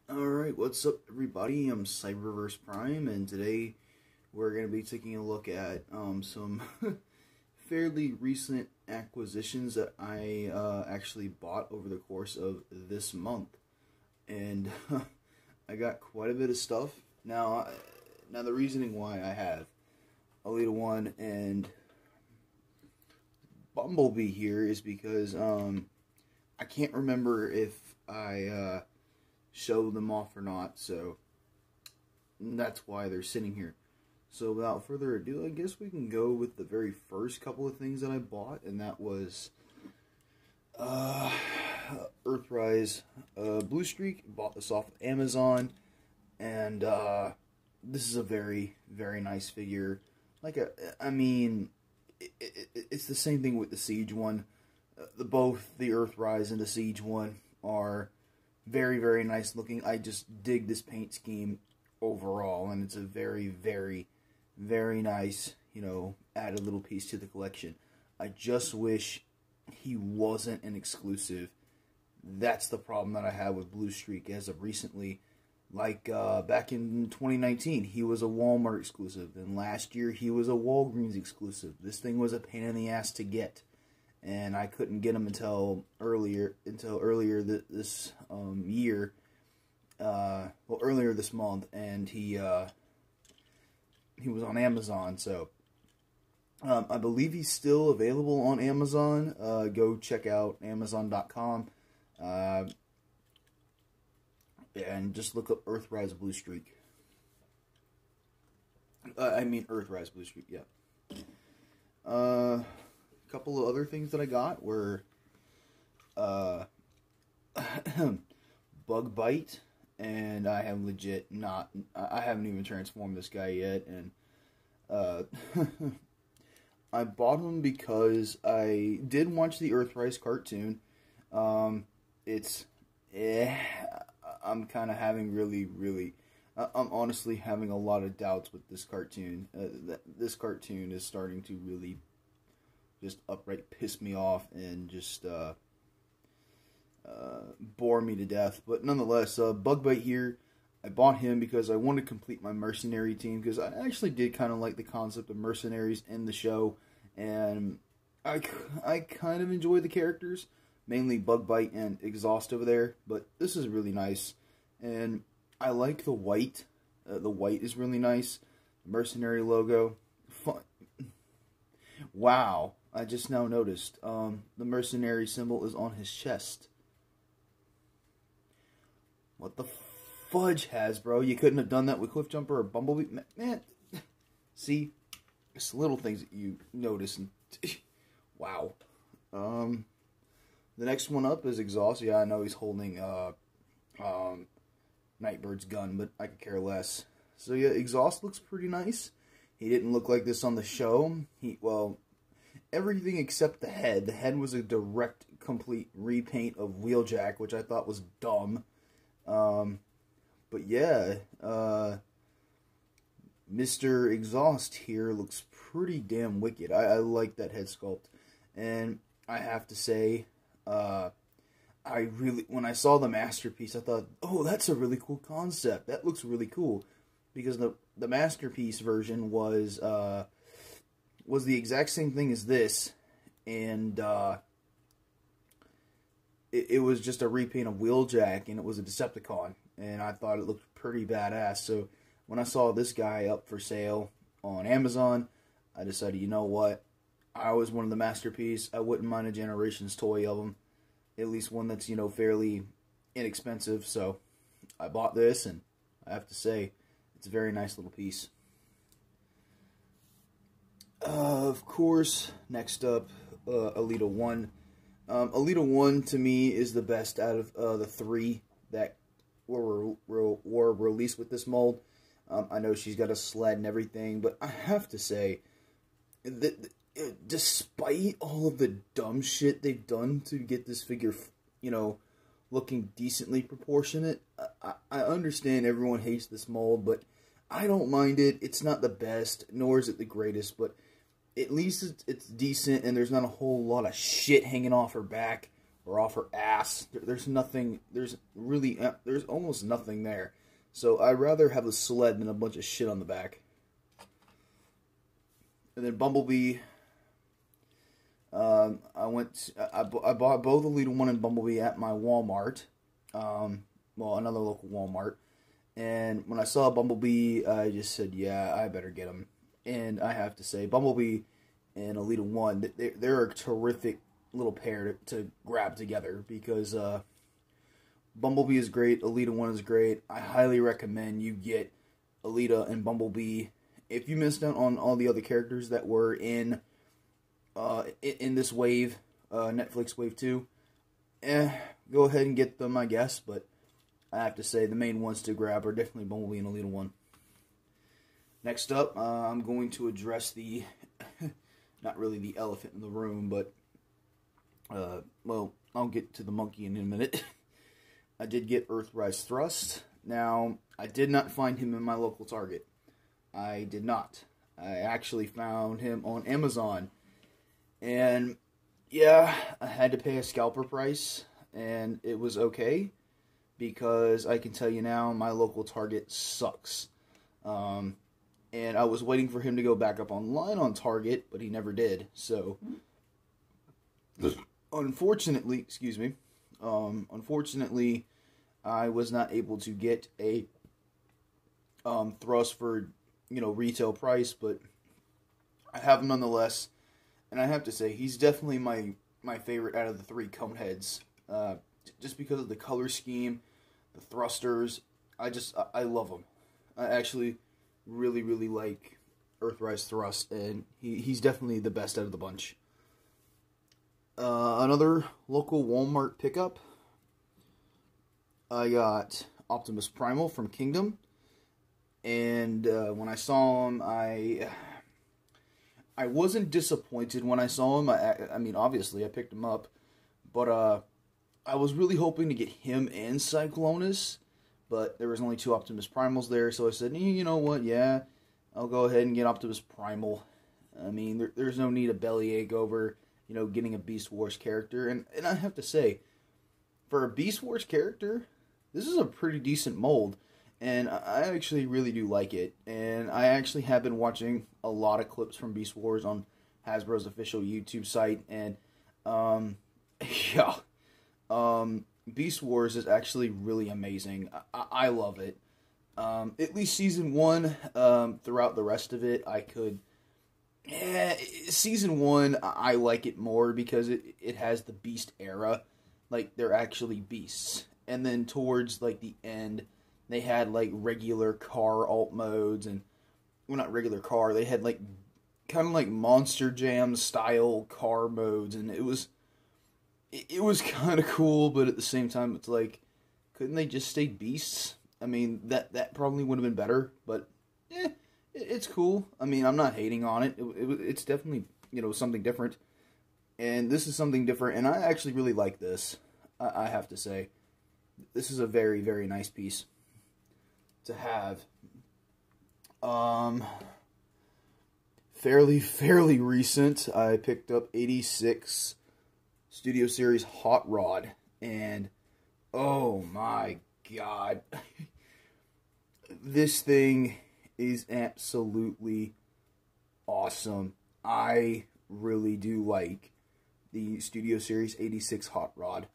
Alright, what's up everybody? I'm Cyberverse Prime, and today we're going to be taking a look at some fairly recent acquisitions that I actually bought over the course of this month. And I got quite a bit of stuff. Now the reasoning why I have Alita 1 and Bumblebee here is because I can't remember if I show them off or not, so that's why they're sitting here. So without further ado, I guess we can go with the very first couple of things that I bought, and that was Earthrise Blue Streak. Bought this off of Amazon, and this is a very, very nice figure. It's the same thing with the Siege one. Both the Earthrise and the Siege one are very, very nice looking. I just dig this paint scheme overall, and it's a very, very, very nice, added little piece to the collection. I just wish he wasn't an exclusive. That's the problem that I have with Blue Streak as of recently. Back in 2019, he was a Walmart exclusive. Then last year, he was a Walgreens exclusive. This thing was a pain in the ass to get, and I couldn't get him until earlier this year. Earlier this month, and he was on Amazon. So I believe he's still available on Amazon. Go check out Amazon.com. And just look up Earthrise Blue Streak. Earthrise Blue Streak, yeah. A couple of other things that I got were Bugbite, and I have I haven't even transformed this guy yet, and I bought him because I did watch the Earthrise cartoon. I'm kind of having I'm honestly having a lot of doubts with this cartoon. This cartoon is starting to really just outright piss me off and just bore me to death. But nonetheless, Bugbite here, I bought him because I wanted to complete my mercenary team, because I actually did kind of like the concept of mercenaries in the show, and I kind of enjoy the characters. Mainly Bugbite and Exhaust over there, but this is really nice. And I like the white. The white is really nice. Mercenary logo. Fun. Wow, I just now noticed. The mercenary symbol is on his chest. What the fudge, Hasbro? You couldn't have done that with Cliffjumper or Bumblebee? Man, see? It's little things that you notice. And wow. The next one up is Exhaust. Yeah, I know he's holding Nightbird's gun, but I could care less. So yeah, Exhaust looks pretty nice. He didn't look like this on the show. Everything except the head. The head was a direct, complete repaint of Wheeljack, which I thought was dumb. But yeah, Mr. Exhaust here looks pretty damn wicked. I like that head sculpt, and I have to say, when I saw the Masterpiece, I thought, oh, that's a really cool concept. That looks really cool, because the Masterpiece version was the exact same thing as this, and it was just a repaint of Wheeljack, and it was a Decepticon, and I thought it looked pretty badass. So when I saw this guy up for sale on Amazon, I decided, you know what? I always wanted the Masterpiece. I wouldn't mind a Generations toy of him. At least one that's, fairly inexpensive. So I bought this, and I have to say, it's a very nice little piece. Of course, next up, Alita 1. Alita 1, to me, is the best out of the three that were released with this mold. I know she's got a sled and everything, but I have to say that despite all of the dumb shit they've done to get this figure, looking decently proportionate, I understand everyone hates this mold, but I don't mind it. It's not the best, nor is it the greatest, but at least it's decent, and there's not a whole lot of shit hanging off her back or off her ass. There's nothing, there's almost nothing there. So I'd rather have a sled than a bunch of shit on the back. And then Bumblebee, I bought both Alita 1 and Bumblebee at my Walmart. Well, another local Walmart. And when I saw Bumblebee, I just said, yeah, I better get him. And I have to say, Bumblebee and Alita 1, they're a terrific little pair to grab together, because Bumblebee is great, Alita 1 is great. I highly recommend you get Alita and Bumblebee. If you missed out on all the other characters that were in this wave, Netflix Wave 2, go ahead and get them, I guess, but I have to say the main ones to grab are definitely Bumblebee and Alita 1. Next up, I'm going to address the, not really the elephant in the room, but, well, I'll get to the monkey in a minute. I did get Earthrise Thrust. Now, I did not find him in my local Target. I did not. I actually found him on Amazon. And, yeah, I had to pay a scalper price, and it was okay, because I can tell you now, my local Target sucks. And I was waiting for him to go back up online on Target, but he never did. So, unfortunately, unfortunately, I was not able to get a Thrust for, retail price, but I have him nonetheless. And I have to say, he's definitely my favorite out of the three Coneheads. Just because of the color scheme, the thrusters, I love him. I actually really, really like Earthrise Thrust, and he's definitely the best out of the bunch. Another local Walmart pickup, I got Optimus Primal from Kingdom, and when I saw him, I wasn't disappointed when I saw him. I mean, obviously, I picked him up, but I was really hoping to get him and Cyclonus, but there was only 2 Optimus Primals there, so I said, you know what, yeah, I'll go ahead and get Optimus Primal. I mean, there's no need of bellyache over, getting a Beast Wars character, and I have to say, for a Beast Wars character, this is a pretty decent mold, and I actually really do like it, and I actually have been watching a lot of clips from Beast Wars on Hasbro's official YouTube site, and, yeah, Beast Wars is actually really amazing. I love it. At least Season 1, throughout the rest of it, I could... Season 1, I like it more because it has the Beast era. Like, they're actually beasts. And then towards, like, the end, they had, like, regular car alt modes, and... Well, not regular car, they had, like, kind of like Monster Jam style car modes, and it was kind of cool, but at the same time, it's like, couldn't they just stay beasts? I mean, that probably would have been better, but, it's cool. I mean, I'm not hating on it. It's definitely, something different, and this is something different, and I actually really like this, I have to say. This is a very, very nice piece to have. Fairly recent, I picked up 86 Studio Series Hot Rod, and oh my god, this thing is absolutely awesome. I really do like the Studio Series 86 Hot Rod.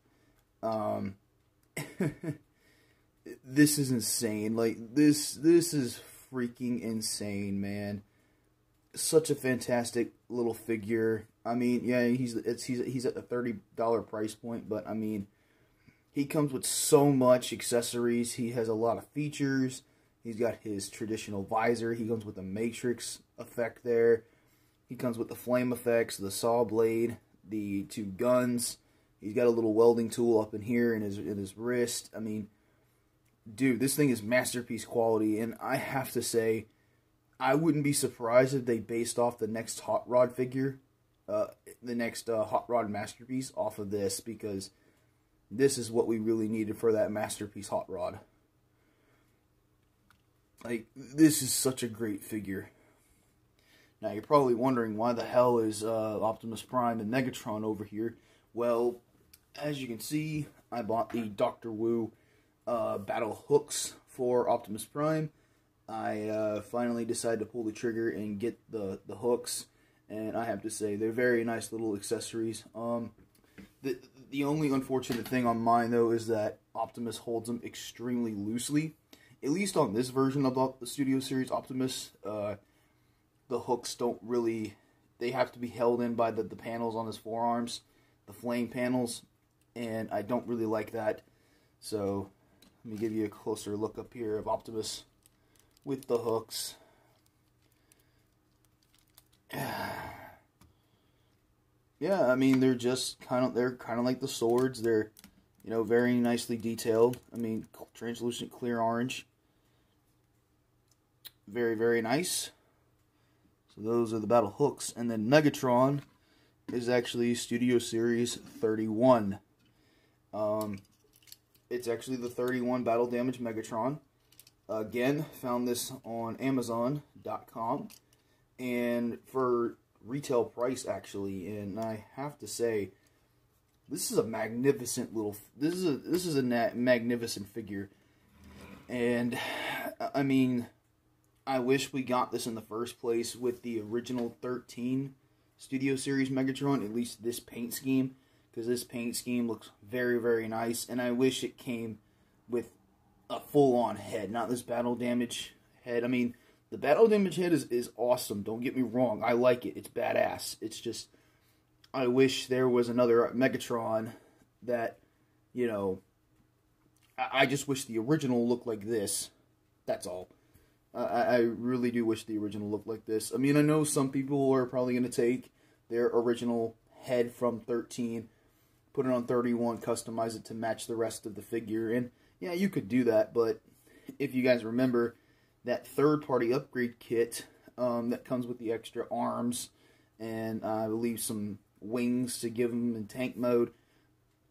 This is insane. Like, this is freaking insane, man. Such a fantastic little figure. I mean, yeah, he's at the $30 price point, but I mean, he comes with so much accessories. He has a lot of features. He's got his traditional visor. He comes with the Matrix effect there. He comes with the flame effects, the saw blade, the 2 guns. He's got a little welding tool up in here in his wrist. I mean, dude, this thing is masterpiece quality, and I have to say, I wouldn't be surprised if they based off the next Hot Rod figure, the next Hot Rod Masterpiece off of this, because this is what we really needed for that Masterpiece Hot Rod. Like, this is such a great figure. Now, you're probably wondering, why the hell is Optimus Prime and Megatron over here? Well, as you can see, I bought the Dr. Wu battle hooks for Optimus Prime. I finally decided to pull the trigger and get the hooks, and I have to say they're very nice little accessories. The only unfortunate thing on mine though is that Optimus holds them extremely loosely. At least on this version of the Studio Series Optimus, the hooks don't really, they have to be held in by the panels on his forearms, the flame panels, and I don't really like that. So let me give you a closer look up here of Optimus with the hooks. Yeah, I mean they're kind of like the swords. They're, you know, very nicely detailed. I mean, translucent clear orange. Very, very nice. So those are the battle hooks, and then Megatron is actually Studio Series 31. It's actually the 31 battle damage Megatron. Again, found this on Amazon.com, and for retail price actually, and I have to say, this is a magnificent little. This is a magnificent figure, and I mean, I wish we got this in the first place with the original 13 Studio Series Megatron, at least this paint scheme, because this paint scheme looks very, very nice, and I wish it came with a full-on head, not this battle damage head. I mean, the battle damage head is awesome, don't get me wrong, I like it, it's badass. It's just, I wish there was another Megatron that, you know, I just wish the original looked like this, that's all. I really do wish the original looked like this. I mean, I know some people are probably going to take their original head from 13, put it on 31, customize it to match the rest of the figure, and yeah, you could do that, but if you guys remember, that third-party upgrade kit that comes with the extra arms and I believe some wings to give him in tank mode,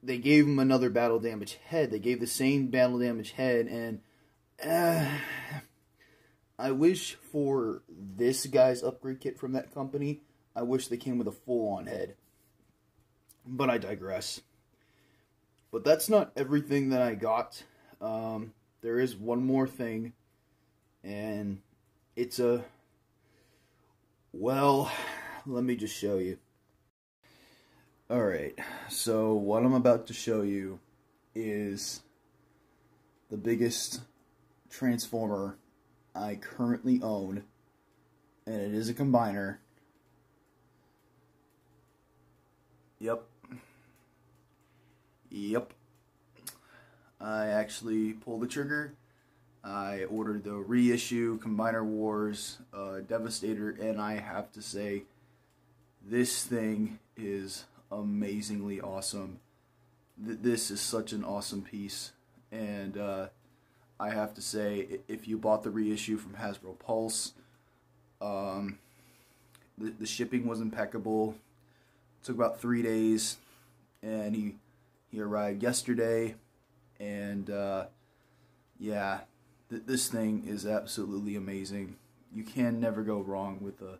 they gave him another battle damage head. They gave the same battle damage head, and I wish for this guy's upgrade kit from that company, I wish they came with a full-on head. But I digress. But that's not everything that I got. There is one more thing, and it's a, well, let me just show you. Alright, so what I'm about to show you is the biggest Transformer I currently own, and it is a combiner. Yep. I actually pulled the trigger. I ordered the reissue Combiner Wars Devastator, and I have to say, this thing is amazingly awesome. This is such an awesome piece, and I have to say, if you bought the reissue from Hasbro Pulse, the shipping was impeccable. It took about 3 days, and he arrived yesterday, and yeah, this thing is absolutely amazing. You can never go wrong with a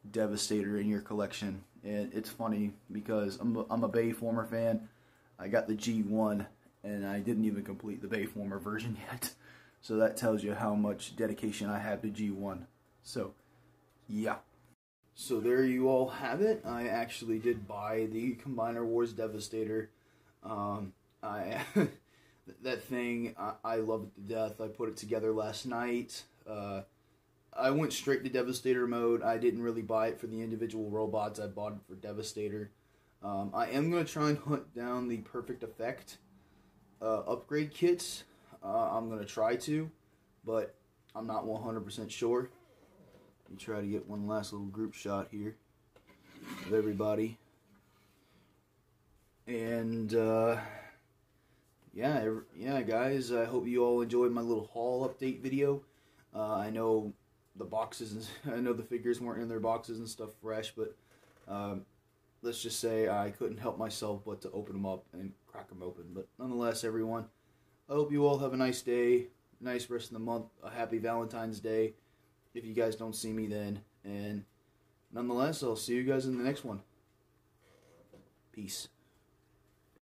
Devastator in your collection. And it's funny because I'm a Bayformer fan. I got the G1, and I didn't even complete the Bayformer version yet. So that tells you how much dedication I have to G1. So, yeah. So there you all have it. I actually did buy the Combiner Wars Devastator. That thing, I love it to death. I put it together last night. I went straight to Devastator mode. I didn't really buy it for the individual robots. I bought it for Devastator. I am going to try and hunt down the Perfect Effect upgrade kits. I'm going to try to, but I'm not 100% sure. Let me try to get one last little group shot here of everybody. And, yeah, guys, I hope you all enjoyed my little haul update video. I know the boxes, I know the figures weren't in their boxes and stuff fresh, but let's just say I couldn't help myself but to open them up and crack them open. But nonetheless, everyone, I hope you all have a nice day, nice rest of the month, a happy Valentine's Day, if you guys don't see me then. And nonetheless, I'll see you guys in the next one. Peace.